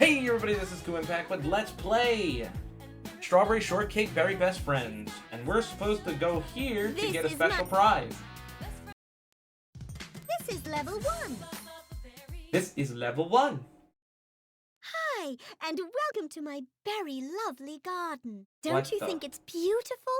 Hey everybody, this is Kuuimpact, but let's play Strawberry Shortcake Very Best Friends. And we're supposed to go here to get a special prize. This is level 1. This is level 1. Hi, and welcome to my very lovely garden. Don't What you the- think it's beautiful?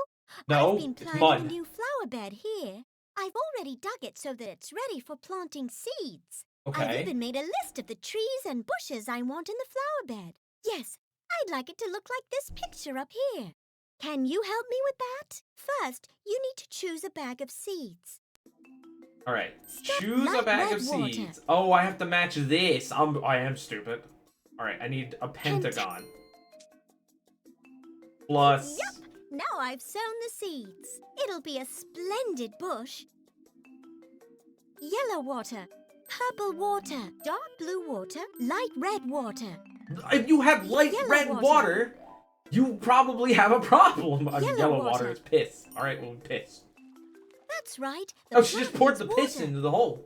No, I've been it's planting mud. a new flower bed here. I've already dug it so that it's ready for planting seeds. I've Okay. even made a list of the trees and bushes I want in the flower bed. Yes, I'd like it to look like this picture up here. Can you help me with that? First, you need to choose a bag of seeds. Alright, Step choose a light bag red of water. seeds. Oh, I have to match this. I am stupid. Alright, I need a pentagon. Plus... Yup! Now I've sown the seeds. It'll be a splendid bush. Yellow water, purple water, dark blue water, light red water. If you have light Yellow red water. water, you probably have a problem. Yellow water water. is piss. Alright, well, piss. That's right. Oh, she just plant poured the needs piss water. into the hole.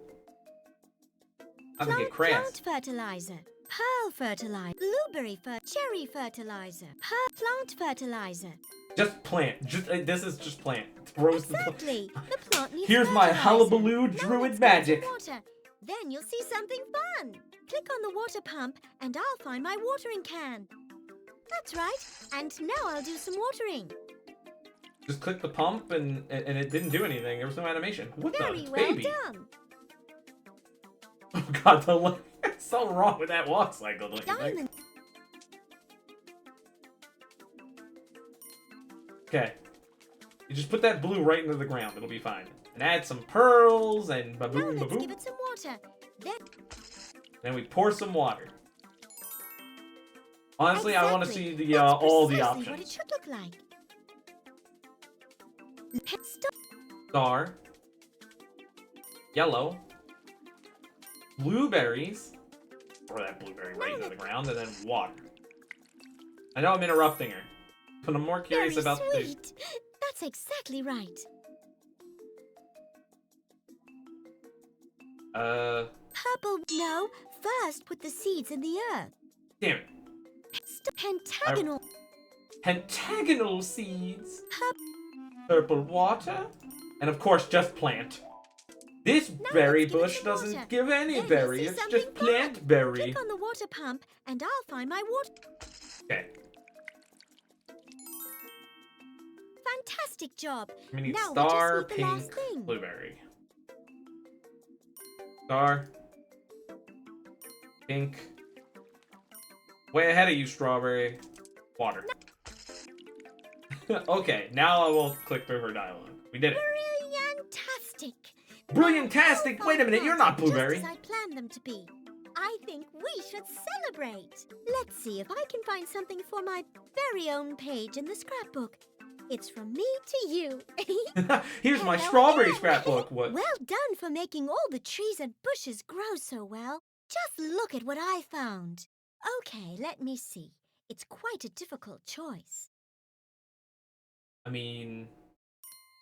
I'm gonna get crass. Plant fertilizer, pearl fertilizer, blueberry cherry fertilizer, plant fertilizer. Just plant. This is just plant. Throws Exactly. The plant needs Here's my fertilizer. hullabaloo Now druid let's get magic. some water. Then you'll see something fun. Click on the water pump and I'll find my watering can. That's right. And now I'll do some watering. Just click the pump and it didn't do anything. There was no animation. What Very the well baby? done. Oh god, there's something wrong with that walk cycle, don't you think? Diamond. Okay. You just put that blue right into the ground. It'll be fine. And add some pearls and Now baboom let's give baboom. it some water. Then we pour some water. Honestly, I want to see Exactly. the That's all the precisely what it options. should look like. Star. Yellow. Blueberries. Pour that blueberry right into the ground, and then water. I know I'm interrupting her, but I'm more curious Very about sweet. That's exactly right. Purple. No. First, put the seeds in the earth. Damn it. Pentagonal. Pentagonal seeds. Purple water. And of course, just plant. This berry let's give it bush some doesn't water. give any Then you'll berry, see it's something just fun. plant berry. Click on the water pump and I'll find my water. Okay. Fantastic job. We need Now star, we just need the last pink, thing. blueberry. Star. Pink. Way ahead of you, strawberry. Water. Okay, now I will click through her dialogue. We did it. Brilliantastic. Brilliantastic! Wait a minute, you're not blueberry. Just as I planned them to be. I think we should celebrate. Let's see if I can find something for my very own page in the scrapbook. It's from me to you. Here's my Hello strawberry again. scrapbook. What? Well done for making all the trees and bushes grow so well. Just look at what I found. Okay, let me see. It's quite a difficult choice. I mean,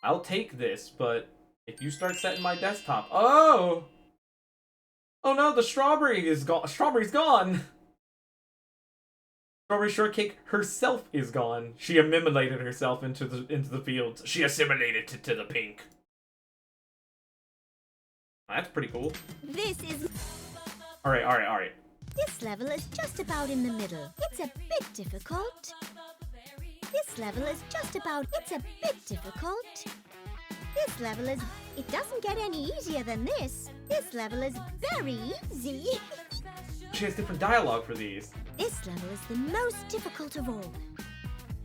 I'll take this, but if you start setting my desktop... Oh! Oh no, the strawberry is gone. Strawberry's gone! Strawberry Shortcake herself is gone. She assimilated herself into the fields. She assimilated to the pink. That's pretty cool. This is... Alright. This level is just about in the middle. It's a bit difficult. This level is just about... It's a bit difficult. This level is... It doesn't get any easier than this. This level is very easy. She has different dialogue for these. This level is the most difficult of all.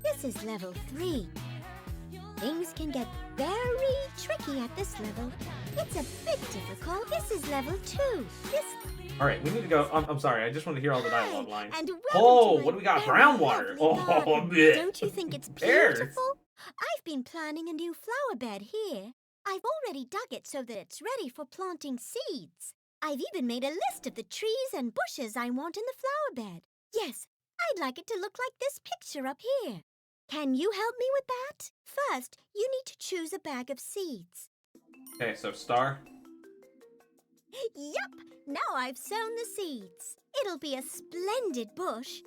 This is level 3. Things can get very tricky at this level. It's a bit difficult. This is level 2. This... Alright, we need to go... I'm sorry, I just want to hear all the dialogue lines. And Oh, what do we got? Brown water. Oh, bleh. Don't you think it's Pears. beautiful? I've been planning a new flower bed here. I've already dug it so that it's ready for planting seeds. I've even made a list of the trees and bushes I want in the flower bed. Yes, I'd like it to look like this picture up here. Can you help me with that? First, you need to choose a bag of seeds. Okay, so star. Yup! Now I've sown the seeds. It'll be a splendid bush.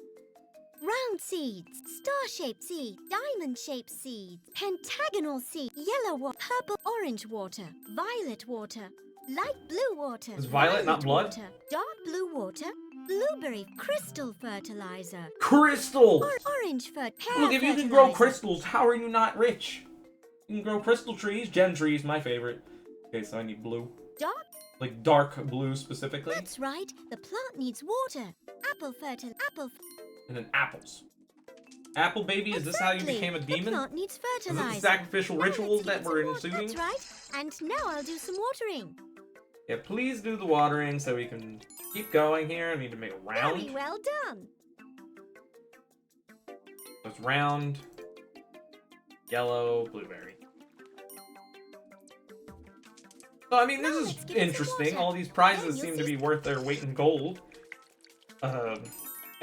Round seeds, star-shaped seeds, diamond-shaped seeds, pentagonal seeds, yellow water, purple, orange water, violet water, light blue water, Is violet not blood? water, dark blue water, blueberry, crystal fertilizer, Crystals! orange pear Look, if you can grow crystals, how are you not rich? You can grow crystal trees, gem trees, my favorite. Okay, so I need blue. Dark? Like dark blue specifically. That's right. The plant needs water. And then apples. Apple baby, is this how you became a demon? The plant needs fertilizer. Is it the sacrificial Now rituals let's that were get some water. ensuing? That's right. And now I'll do some watering. Yeah, please do the watering so we can keep going here. I need to make a round. Very well done. So it's round, yellow, blueberry. So, I mean, this Now is let's give it some interesting. water. All these prizes Then you'll seem to see- be worth their weight in gold.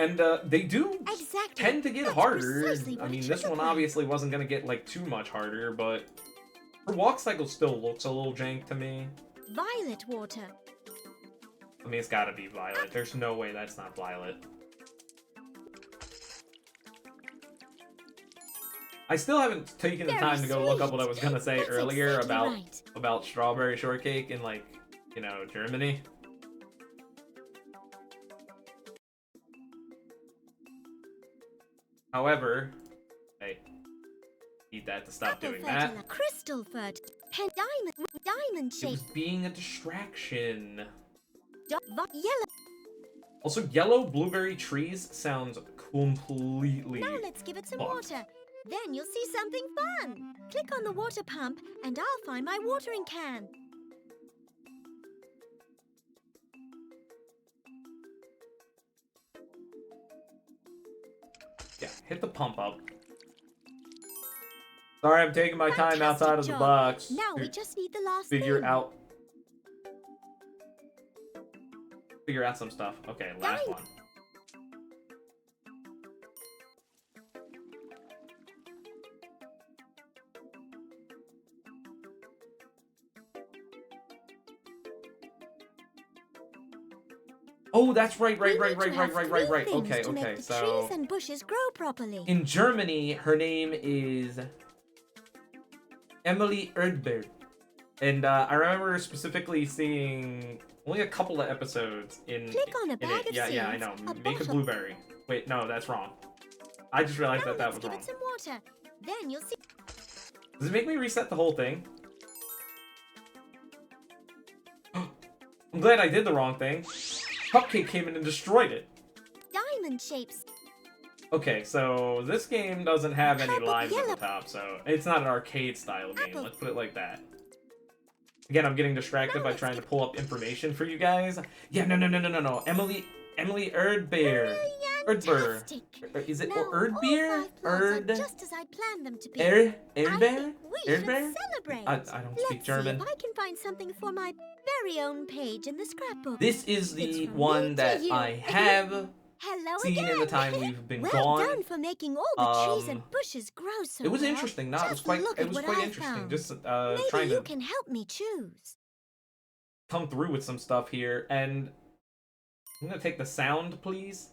And they do Exactly. tend to get That's harder. precisely I what mean, it this should one look like. obviously wasn't going to get, like, too much harder, but her walk cycle still looks a little jank to me. Violet water. I mean, it's gotta be violet. There's no way that's not violet. I still haven't taken the Very time to go look up sweet. what I was gonna say That's earlier exactly about right. strawberry shortcake in, like, you know, Germany. However, I need that to stop doing that. Crystal diamond It was shaped. being a distraction. Yellow. Also, yellow blueberry trees sounds completely... Now let's give it some fucked. water. Then you'll see something fun. Click on the water pump and I'll find my watering can. Yeah, hit the pump up. Sorry, I'm taking my time Fantastic outside of the job. box. Now to we just need the last figure thing. out some stuff. Okay, last Dime. one. Oh, that's right. We need to have three Okay, things to make okay. the So trees and bushes grow properly. in Germany, her name is Emily Erdbeer. And I remember specifically seeing only a couple of episodes in Click on a in bag it. of Yeah, I seeds, know. a Make a bottle. blueberry. Wait, no, that's wrong. I just realized Now that let's was give wrong. it some water. Then you'll see. Does it make me reset the whole thing? I'm glad I did the wrong thing. Cupcake came in and destroyed it. Diamond shapes. Okay, so this game doesn't have any Purple, lives at yellow. the top, so it's not an arcade-style game. Apple. Let's put it like that. Again, I'm getting distracted Now by let's trying to get- pull up information for you guys. Yeah, no. Emily Erdbeer. Erdbeer. Fantastic. Is it Now, all Erdbeer? 5 plants are Erd... just as I planned them to be. Erdbeer? I think we should Erdbeer? celebrate. I don't Let's speak German. see if I can find something for my very own page in the scrapbook. This is It's the from one me to that you. I have Hello seen again. in the time we've been well gone. done for making all the trees and Um, bushes grow so It was well. interesting. No, it was Just quite. look It at was what quite I interesting. found. Just Maybe trying you to can help me choose. come through with some stuff here, and I'm gonna take the sound, please.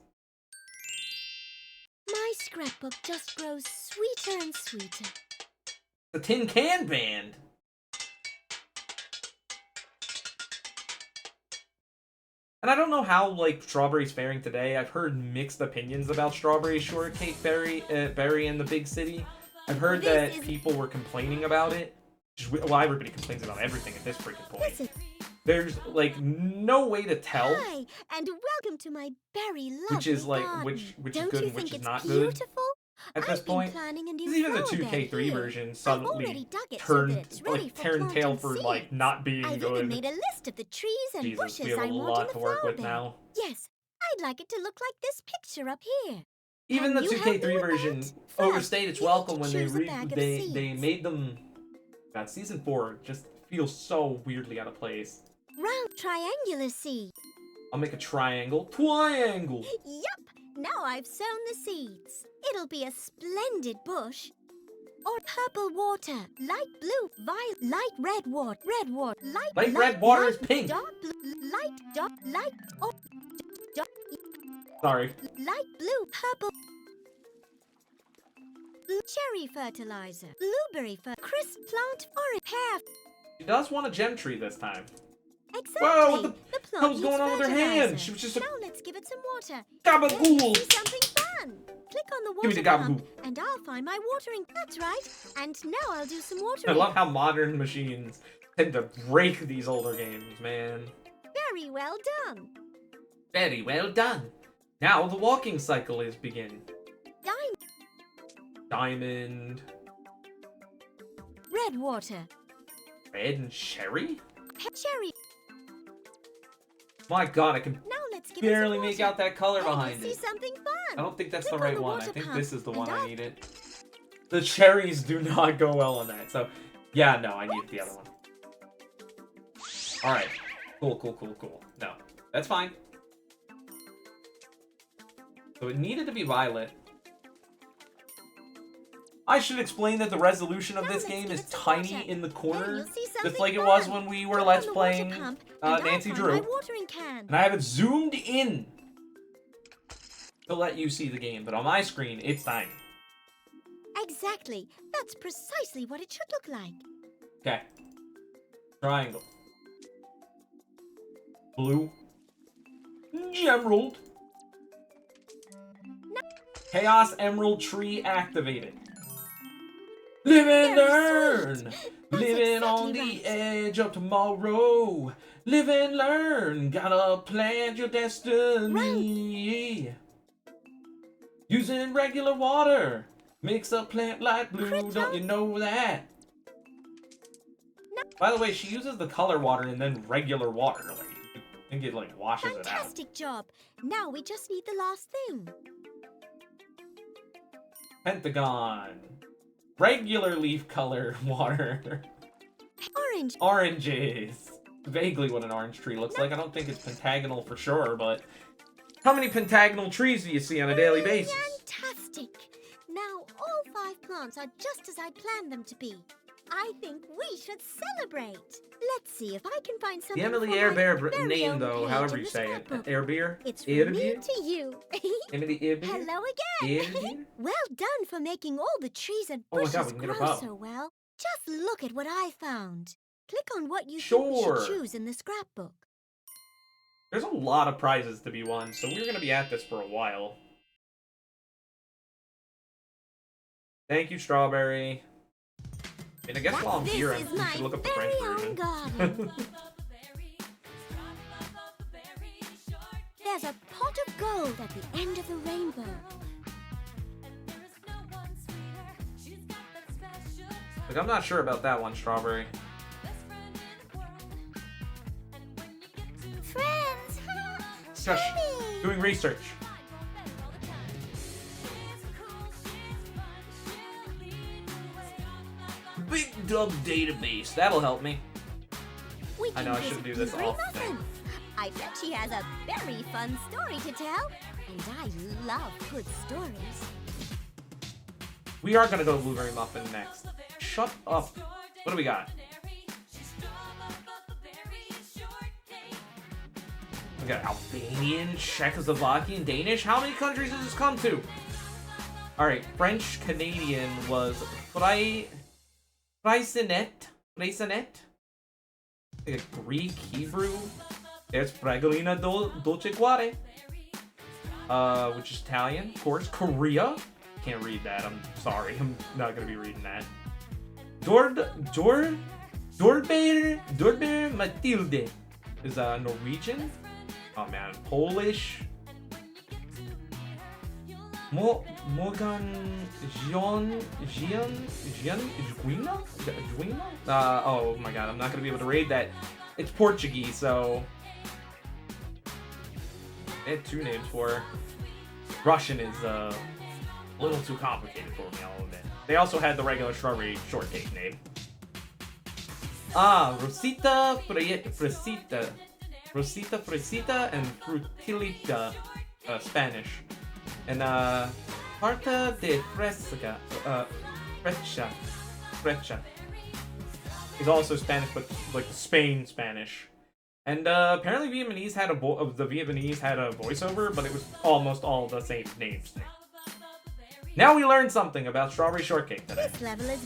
My scrapbook just grows sweeter and sweeter. The Tin Can Band. And I don't know how, like, Strawberry's faring today. I've heard mixed opinions about Strawberry Shortcake Berry in the big city. I've heard This that is- people were complaining about it. Well, everybody complains about everything at this freaking point. Listen, There's, like, no way to tell hi, and welcome to my very lovely which is, like, garden. which is Don't good you and which think is it's not good beautiful? at this I've been point. planning a new Because even the flower bed 2K3 here. version I've suddenly already dug it so that it's ready for turned tail planting for, seeds. like, not being I've good. even made a list of the trees and Jesus, bushes we have I a want lot in the to work flower with bed. now. Yes, I'd like it to look like this picture up here. Even Can the you help me 2K3 with version that? First, overstayed its you need welcome to when choose a bag of they seeds. made them. God, season 4 just feels so weirdly out of place. Round triangular seed. I'll make a triangle. Triangle! Yup, now I've sown the seeds. It'll be a splendid bush. Or purple water, light blue, violet, light red water, Light red water is light, pink. Dark blue, light, dark, light, or dark, Sorry. Light blue, purple. Cherry fertilizer. Blueberry crisp plant orange pear. She does want a gem tree this time. Exactly. Whoa, what the plant hell's needs going on with her fertilizer. hand? She was just a Now let's give it some water. gabagool. See something fun. Click on the Give me water the pump, gabagool. and I'll find my watering. That's right. And now I'll do some I watering. love how modern machines tend to break these older games, man. Very well done. Very well done. Now the walking cycle is begin. Diamond. Red water. Red and cherry? Cherry. My god, I can Now let's give barely it some make water. out that color Hey, behind see it. something fun. I don't think that's Click the on right the one. I water think pump, this is the and one I I'll- needed. The cherries do not go well on that, so yeah, no, I need the other one. Alright. Cool. No, that's fine. So it needed to be violet. I should explain that the resolution of Now this let's game give is it some tiny water. in the Then corner, you'll see just something like it was fun. when we were Click Let's on the water playing pump, and I'll Nancy find Drew. my watering can. And I have it zoomed in to let you see the game, but on my screen, it's tiny. Exactly. That's precisely what it should look like. Okay. Triangle. Blue. Emerald. Chaos Emerald Tree activated. Live and Very learn. sweet. Living That's on exactly the right. edge of tomorrow. Live and learn. Gotta plant your destiny. Using regular water. Makes a plant light blue. Don't you know that? By the way, she uses the color water and then regular water. Like, I think it like washes it out. Fantastic job. Now we just need the last thing. Pentagon. Regular leaf color water. Orange. Oranges. Vaguely what an orange tree looks like. I don't think it's pentagonal for sure, but how many pentagonal trees do you see on a daily basis? Fantastic. Now all 5 plants are just as I planned them to be. I think we should celebrate. Let's see if I can find The something Emily for Air my Bear very name, own though, page however in you the say it. scrapbook. Air Beer? It's from Air me Beer? to you. Emily Air Beer? Hello Air again. Beer? Well done for making all the trees and Oh my bushes God, we can get a grow bow. so well. Just look at what I found. Click on what you think Sure. we should choose in the scrapbook. There's a lot of prizes to be won, so we're going to be at this for a while. Thank you, Strawberry. I mean, I guess while I'm here, I This is should my look up the very French own version. garden. There's a pot of gold at the end of the rainbow. Like, I'm not sure about that one, Strawberry. Friends! Shush. Shiny! Doing research. Big Dub database. That'll help me. We I can know, I visit should do this Blueberry often. Muffin. I bet she has a very fun story to tell. And I love good stories. We are gonna go to Blueberry Muffin next. Shut up. What do we got? We got Albanian, Czechoslovakian, Danish. How many countries has this come to? Alright, French Canadian was Fraisenet. Like a Greek, Hebrew. There's Fragolina Dolce Guare. Which is Italian, of course. Korea. Can't read that. I'm sorry. I'm not gonna be reading that. Dorber Matilde is Norwegian. Oh man, Polish. Morgan Juina? Oh my god, I'm not gonna be able to read that. It's Portuguese, so they had 2 names for her. Russian is a little too complicated for me, I'll admit. They also had the regular strawberry shortcake name. Rosita Fresita. Rosita Fresita and Frutilita, Spanish. And Tarta de Fresca, Frecha is also Spanish, but like Spain Spanish. And apparently Vietnamese had the Vietnamese had a voiceover, but it was almost all the same names. Now we learned something about strawberry shortcake today. This level is...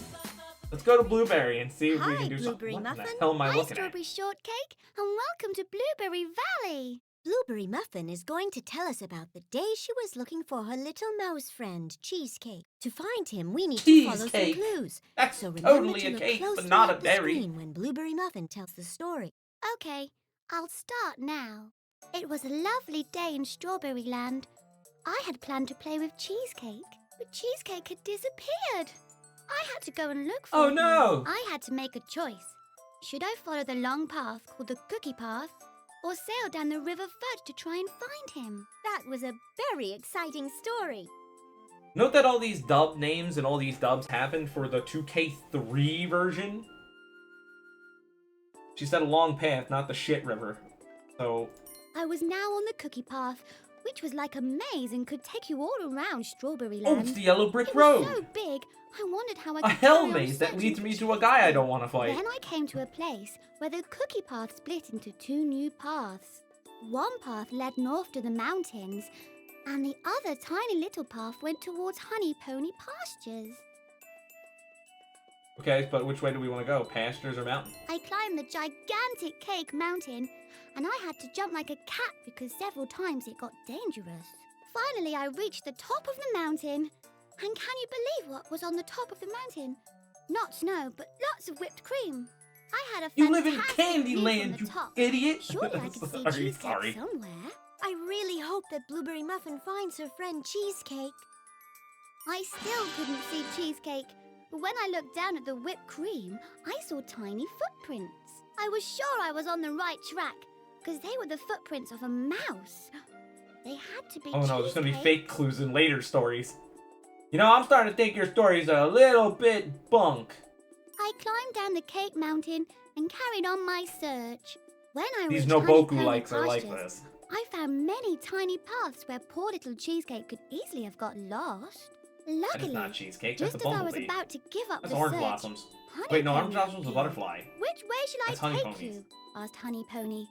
Let's go to Blueberry and see if we Hi, can do Blueberry something. What Muffin. the hell am I Hi, looking Strawberry Shortcake, and welcome to Blueberry Valley. Blueberry Muffin is going to tell us about the day she was looking for her little mouse friend, Cheesecake. To find him, we need to follow some Cheesecake? clues. That's So remember totally to a look cake, but closely not a at the berry. screen when Blueberry Muffin tells the story. Okay, I'll start now. It was a lovely day in Strawberry Land. I had planned to play with Cheesecake, but Cheesecake had disappeared. I had to go and look for Oh him. no! I had to make a choice. Should I follow the long path called the Cookie Path, or sail down the River Fudge to try and find him? That was a very exciting story. Note that all these dub names and all these dubs happened for the 2K3 version. She said a long path, not the shit river. So... I was now on the Cookie Path, which was like a maze and could take you all around Strawberry Oh, Land. it's the yellow brick It road! was so big, I wondered how I A could hell carry on maze that searching leads for me to a guy I Cheesecake. don't want to fight. Then I came to a place where the Cookie Path split into two new paths. One path led north to the mountains, and the other tiny little path went towards Honey Pony pastures. Okay, but which way do we want to go? Pastures or mountain? I climbed the gigantic cake mountain, and I had to jump like a cat because several times it got dangerous. Finally, I reached the top of the mountain. And can you believe what was on the top of the mountain? Not snow, but lots of whipped cream. I had a You live in fantastic view from Candyland, the you top. idiot! Surely I could see Sorry, Cheesecake sorry. somewhere. I really hope that Blueberry Muffin finds her friend Cheesecake. I still couldn't see Cheesecake, but when I looked down at the whipped cream, I saw tiny footprints. I was sure I was on the right track, because they were the footprints of a mouse. They had to be Oh no, there's gonna be Cheesecake. fake clues in later stories. You know, I'm starting to think your story's a little bit bunk. I climbed down the cake mountain and carried on my search. When I These reached no Honey Boku Pony likes are like pastures, this. I found many tiny paths where poor little Cheesecake could easily have got lost. That is Luckily, not cheesecake, that's just a as I was bumblebee. about to give up That's the orange search, blossoms. Honey Wait, no, Pony orange blossoms is a appeared. butterfly. Which way should That's I honey take ponies. you? Asked Honey Pony.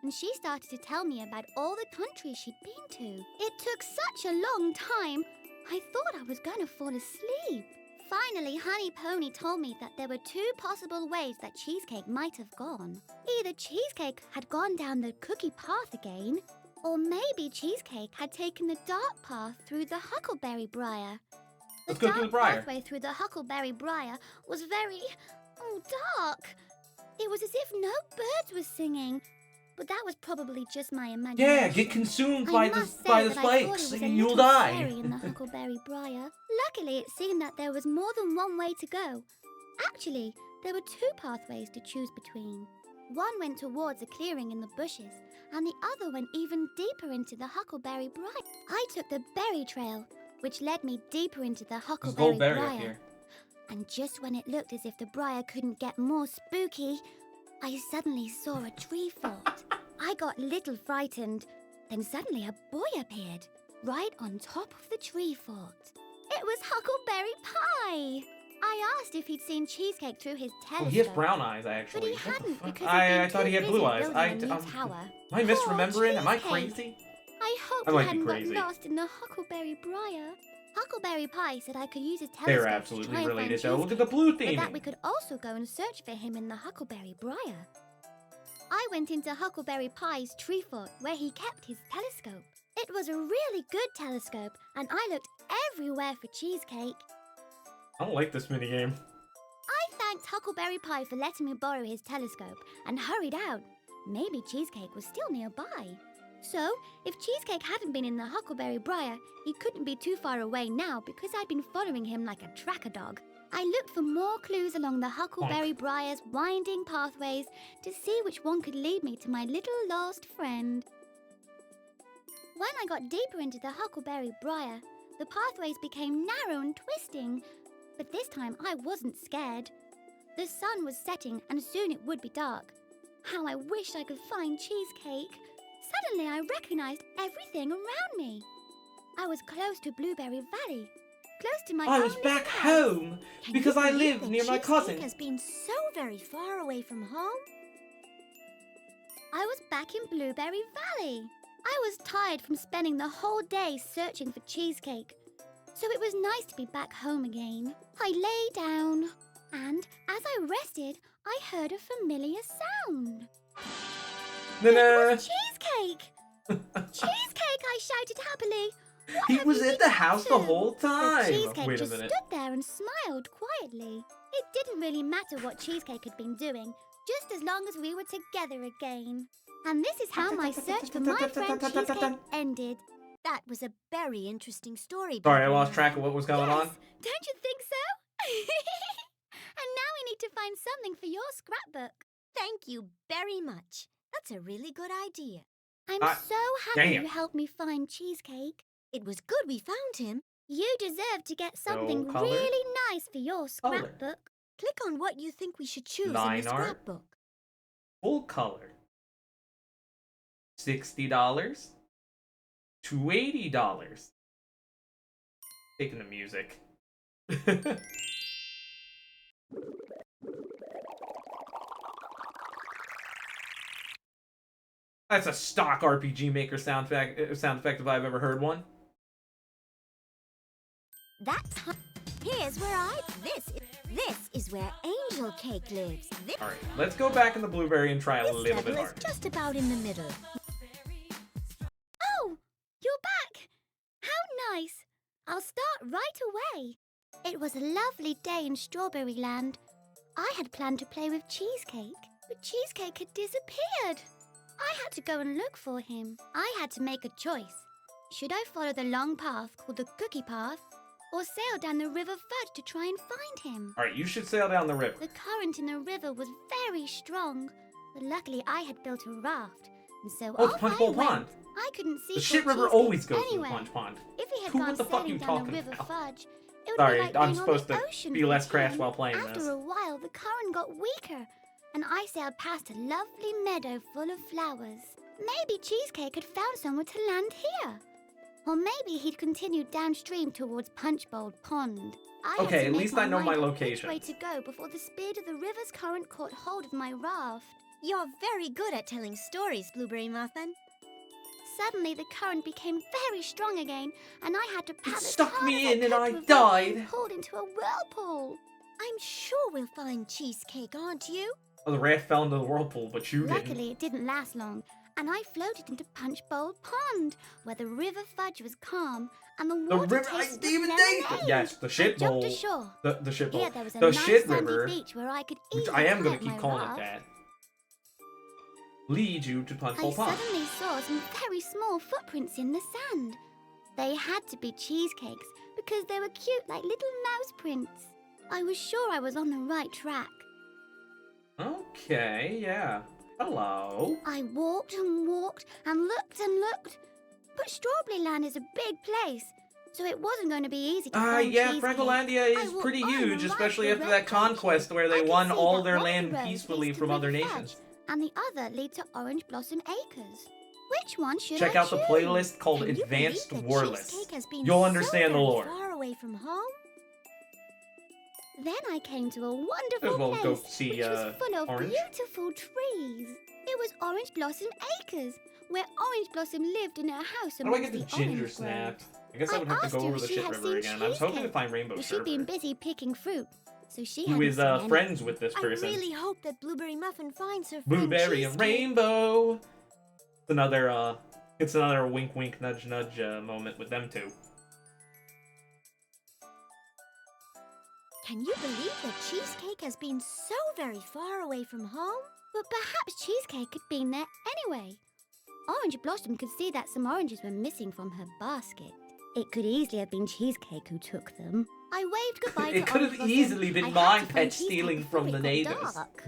And she started to tell me about all the countries she'd been to. It took such a long time, I thought I was going to fall asleep. Finally, Honey Pony told me that there were two possible ways that Cheesecake might have gone. Either Cheesecake had gone down the cookie path again, or maybe Cheesecake had taken the dark path through the huckleberry briar. Let's go through the briar. pathway through the huckleberry briar was very, dark. It was as if no birds were singing, but that was probably just my imagination. Yeah, get consumed by the must say that I thought it spikes was a and you'll little die. scary in the huckleberry briar. Luckily, it seemed that there was more than one way to go. Actually, there were two pathways to choose between. One went towards a clearing in the bushes, and the other went even deeper into the huckleberry briar. I took the berry trail, which led me deeper into the There's a huckleberry gold berry briar. up here. And just when it looked as if the briar couldn't get more spooky, I suddenly saw a tree fort. I got a little frightened. Then suddenly a boy appeared, right on top of the tree fort. It was Huckleberry Pie! I asked if he'd seen Cheesecake through his Oh, telescope. he has brown eyes, But actually. he What the hadn't fuck? because he'd been I thought too he had busy blue eyes. building a new tower. Am I misremembering? Am I Cheesecake. crazy? I hope I he might be hadn't got crazy. lost in the Huckleberry Briar. Huckleberry Pie said I could use his telescope They're to absolutely try and find related, though. Look at Cheesecake, the blue but that we theming. could also go and search for him in the Huckleberry Briar. I went into Huckleberry Pie's tree fort where he kept his telescope. It was a really good telescope, and I looked everywhere for Cheesecake. I don't like this minigame. I thanked Huckleberry Pie for letting me borrow his telescope and hurried out. Maybe Cheesecake was still nearby. So, if Cheesecake hadn't been in the Huckleberry Briar, he couldn't be too far away now because I'd been following him like a tracker dog. I looked for more clues along the Huckleberry Briar's winding pathways to see which one could lead me to my little lost friend. When I got deeper into the Huckleberry Briar, the pathways became narrow and twisting, but this time I wasn't scared. The sun was setting and soon it would be dark. How I wished I could find Cheesecake. Suddenly I recognized everything around me. I was close to Blueberry Valley, close to my I was only back house. home Can because you I believe live that near my Cheesecake cousin. has been so very far away from home? I was back in Blueberry Valley. I was tired from spending the whole day searching for cheesecake, so it was nice to be back home again. I lay down, and as I rested, I heard a familiar sound. It was Cheesecake! Cheesecake, I shouted happily. What He have was you at been the house up the to? whole time. But Cheesecake Wait a just minute. stood there and smiled quietly. It didn't really matter what Cheesecake had been doing, just as long as we were together again. And this is how my search for my friend Cheesecake ended. That was a very interesting story. Sorry, I Blueberry lost track of Muffin. what was going on. Don't you think so? And now we need to find something for your scrapbook. Thank you very much. That's a really good idea. I'm so happy damn. you helped me find Cheesecake. It was good we found him. You deserve to get something color. really nice for your Color. scrapbook. Click on what you think we should choose in Line the art. scrapbook. Full color. $60 to $80. Taking the music. That's a stock RPG Maker sound effect if I've ever heard one. That's here's where this is where Angel Cake lives. This All right, let's go back in the blueberry and try a little level bit is harder. just about in the middle. Oh, you're back. How nice. I'll start right away. It was a lovely day in Strawberry Land. I had planned to play with Cheesecake, but Cheesecake had disappeared. I had to go and look for him. I had to make a choice. Should I follow the long path called the Cookie Path, or sail down the River Fudge to try and find him? All right, you should sail down the river. The current in the river was very strong, but luckily I had built a raft, and so Oh, it's off Punch I Bowl went. Pond. I couldn't see The poor shit river Cheesecake always goes to the anywhere. Punch Pond. If he had Who- gone what the fuck sailing you down the talking River about? Fudge, it would Sorry, be like I'm being supposed on to the ocean be for less a crash time. while playing After this. a while, the current got weaker, and I sailed past a lovely meadow full of flowers. Maybe Cheesecake had found somewhere to land here. Or maybe he'd continued downstream towards Punch Bowl Pond. I had Okay, to at make least my I know my mind up location. Which way to go before the speed of the river's current caught hold of my raft. You're very good at telling stories, Blueberry Muffin. Suddenly, the current became very strong again, and I had to paddle as sucked hard me as in and could I to avoid being died. pulled into a whirlpool. I'm sure we'll find Cheesecake, aren't you? Oh, the raft fell into the whirlpool, but you didn't. Luckily, it didn't last long, and I floated into Punch Bowl Pond, where the river fudge was calm and the The water river, I tasted didn't even of think. lemonade. Yes, the shit I jumped bowl. ashore. The shit bowl. Here there was a The nice shit sandy river, beach where I could which easily I am gonna kayak my keep calling it raft. that, lead you to Punch I Bowl Pond. suddenly saw some very small footprints in the sand. They had to be cheesecakes because they were cute like little mouse prints. I was sure I was on the right track. Okay, yeah. Hello. I walked and walked and looked. But Strawberry Land is a big place, so it wasn't going to be easy to find Yeah, cheesecake. Franklandia I is walked pretty on and huge, right especially to after Red that Country. conquest where I they could won see all that their one of land the roads peacefully leads to from Red other Fudge, nations. and the other lead to Orange Blossom Acres. Which one should Check I out the choose? playlist called Can you Advanced believe that War Cheesecake List. has been You'll so understand the very lore. far away from home? Then I came to a As wonderful well go place, see, which was full of Orange. beautiful trees. It was Orange Blossom Acres, where Orange Blossom lived in her house How do I amongst get the the ginger orange snap? groves. I guess I would have to asked go her over if the she shit had river seen again. I was hoping to Cheesecake, find Rainbow but she'd been Server. busy picking fruit, so she Who hadn't is seen any. friends with this I person. really hope that Blueberry Muffin finds her friend Blueberry and Cheesecake. Rainbow. It's another wink wink nudge nudge moment with them two. Can you believe that Cheesecake has been so very far away from home? But perhaps Cheesecake had been there anyway. Orange Blossom could see that some oranges were missing from her basket. It could easily have been Cheesecake who took them. I waved goodbye to It could Orange have Blossom. easily I been had my to find pet Cheesecake stealing before from it the got neighbors. dark.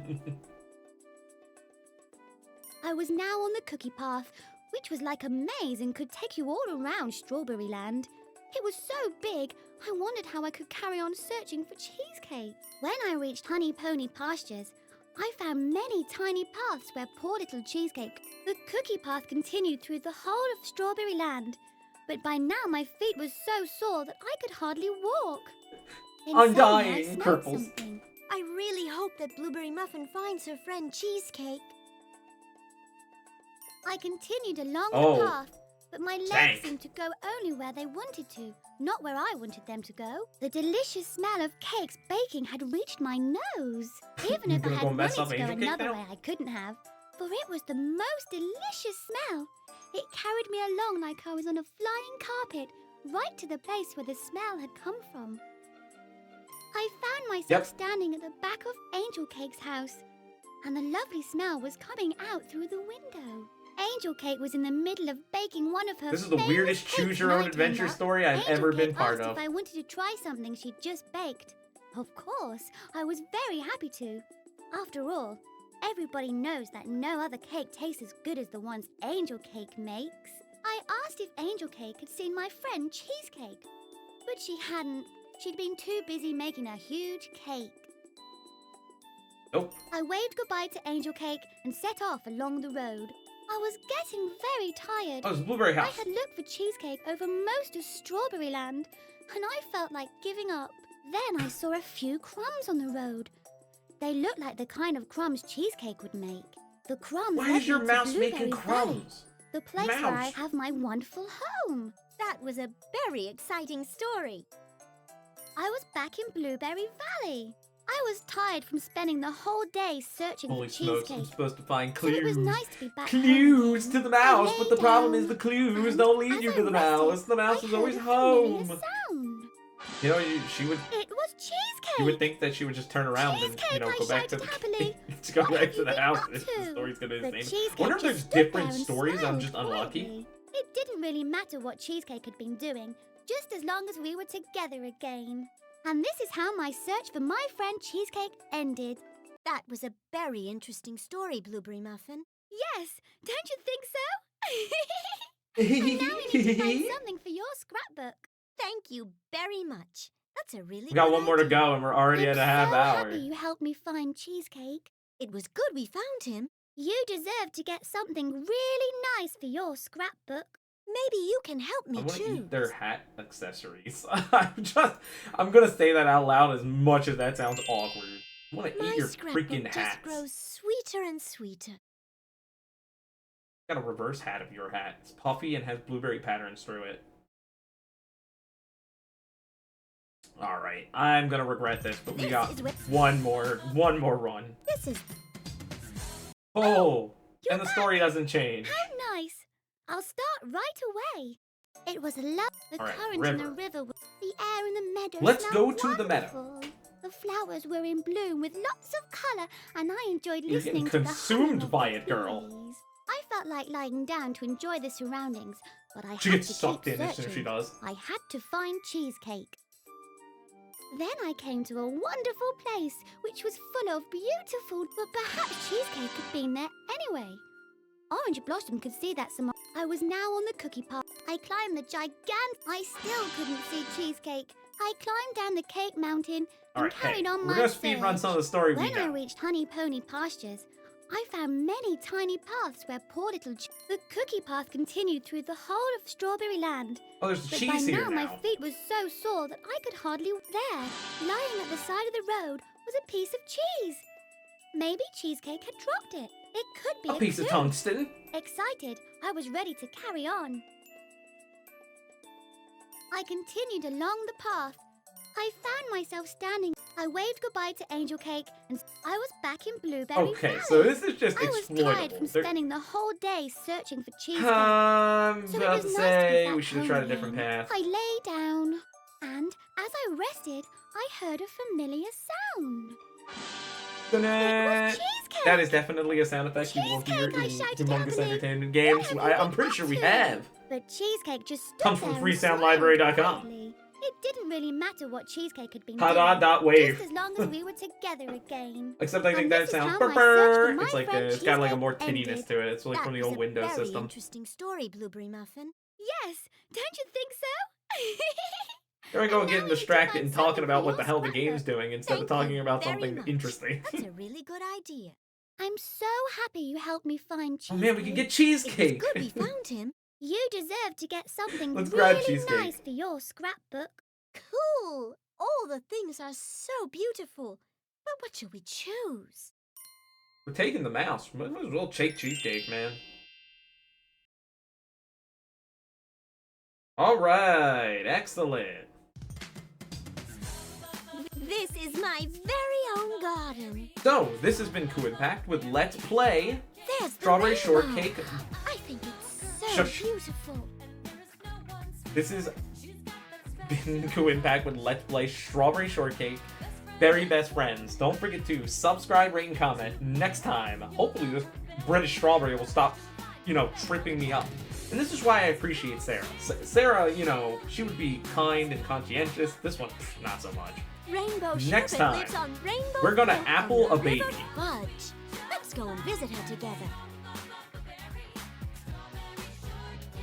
I was now on the Cookie Path, which was like a maze and could take you all around Strawberry Land. It was so big, I wondered how I could carry on searching for Cheesecake. When I reached Honey Pony Pastures, I found many tiny paths where poor little Cheesecake. The Cookie Path continued through the whole of Strawberry Land, but by now my feet were so sore that I could hardly walk. Then I'm suddenly I dying, smelled Purples. something. I really hope that Blueberry Muffin finds her friend Cheesecake. I continued along Oh, the path, but my legs tank. seemed to go only where they wanted to, not where I wanted them to go. The delicious smell of cakes baking had reached my nose. Even You if I gonna had go wanted mess up to go Angel Cake another now? way, I couldn't have, for it was the most delicious smell. It carried me along like I was on a flying carpet, right to the place where the smell had come from. I found myself standing at the back of Angel Cake's house, and the lovely smell was coming out through the window. Angel Cake was in the middle of baking one of her This is the famous weirdest cakes choose your when own I turned adventure up. story I've Angel ever Cake been part asked of. if I wanted to try something she'd just baked. Of course, I was very happy to. After all, everybody knows that no other cake tastes as good as the ones Angel Cake makes. I asked if Angel Cake had seen my friend Cheesecake, but she hadn't. She'd been too busy making a huge cake. Nope. I waved goodbye to Angel Cake and set off along the road. I was getting very tired. Oh, it's a blueberry I house. had looked for Cheesecake over most of Strawberry Land, and I felt like giving up. Then I saw a few crumbs on the road. They looked like the kind of crumbs Cheesecake would make. The crumbs Why led is your me to mouse making Blueberry Valley, crumbs? the place where I Mouse. have my wonderful home. That was a very exciting story. I was back in Blueberry Valley. I was tired from spending the whole day searching Holy for smokes, I'm Cheesecake. supposed to find So clues. it was nice to be back Clues home to again. the mouse, I but lay the problem is down, the clues and don't lead as you I to the mouse. rested, The mouse I is always heard a familiar home. sound. You know, she would. It was Cheesecake. You would think that she would just turn around and, Cheesecake, go I back to shouted the happily. to go What back have to you the been house. up The to? story's gonna be The the same. Cheesecake Wonder if just there's stood there different and stories. I'm smiled just unlucky. quietly. It didn't really matter what Cheesecake had been doing, just as long as we were together again. And this is how my search for my friend Cheesecake ended. That was a very interesting story, Blueberry Muffin. Yes, don't you think so? And now we need to find something for your scrapbook. Thank you very much. That's a really We got good one more to idea. go, and we're already I'm at a half so hour. happy you helped me find Cheesecake. It was good we found him. You deserve to get something really nice for your scrapbook. Maybe you can help me I want to choose. eat their hat accessories. I'm gonna say that out loud as much as that sounds awkward. I want to My eat your scrapbook freaking just hats. grows sweeter and sweeter. Got a reverse hat of your hat. It's puffy and has blueberry patterns through it. Alright, I'm gonna regret this, but we This got is what- one more run. This is Oh, you're and the story doesn't change. How nice. I'll start right away. It was love. The All right, current in the river. river, the air in the meadow. Let's smelled go to the meadow. wonderful. The flowers were in bloom with lots of colour, and I enjoyed You're listening getting to consumed the humming by of it, the girl. bees. I felt like lying down to enjoy the surroundings, but I She had gets to sucked keep in as soon as she searching. does. I had to find Cheesecake. Then I came to a wonderful place, which was full of beautiful, but perhaps Cheesecake had been there anyway. Orange Blossom could see that some. I was now on the cookie path. I climbed the I still couldn't see Cheesecake. I climbed down the cake mountain and Alright, carried hey, on we're my gonna speedrun search. some of the story we When I know. reached Honey Pony Pastures, I found many tiny paths where poor little the cookie path continued through the whole of Strawberry Land. Oh, there's But cheese by here now my now. feet were so sore that I could hardly there. Lying at the side of the road was a piece of cheese. Maybe Cheesecake had dropped it. It could be A piece of too. tungsten. Excited, I was ready to carry on. I continued along the path. I found myself standing. I waved goodbye to Angel Cake, and I was back in Blueberry Okay, Valley. so this is just I was tired from exploitable. There- spending the whole day searching for Cheesecake. I'm So it about was to nice to be say back we should have home tried a different again. path. I lay down, and as I rested, I heard a familiar sound. It was Cheesecake! That is definitely a sound effect you will hear Cheesecake, I in shouted Humongous happily. Entertainment games. What have you I'm been pretty up sure we to? have. But Cheesecake just stood Comes from there and freesoundlibrary.com. smiled quietly. It didn't really matter what Cheesecake had been Ta-da, doing, wave. just as long as we were together again. Except I think And that this is sounds how my search for my it's like friend it's got like a more Cheesecake tinniness ended. to it. It's like that from the was old a Windows very system. interesting story, Blueberry Muffin. Yes, don't you think so? Here we go And now getting we need to distracted find and talking something about for what the your hell the game's scrapbook. doing instead of Thank talking you about very something much. interesting. That's a really good idea. I'm so happy you helped me find Oh Cheesecake. man, we can get It was cheesecake. good we found him. You deserve to get something Let's grab really Cheesecake. nice for your scrapbook. Cool. All the things are so beautiful. But what shall we choose? We're taking the mouse. Might as well take cheesecake, man. All right, excellent. This is my very own garden. So, this has been Kuuimpact with Let's Play There's the Strawberry rainbow. Shortcake. I think it's so Shush. beautiful. This has been Kuuimpact with Let's Play Strawberry Shortcake. Very best friends. Don't forget to subscribe, rate, and comment. Next time, hopefully this British strawberry will stop, tripping me up. And this is why I appreciate Sarah. Sarah, she would be kind and conscientious. This one, not so much. Rainbow Next Sherbet time, lives on Rainbow we're gonna Hill apple on the a baby. River Fudge. Let's go and visit her together.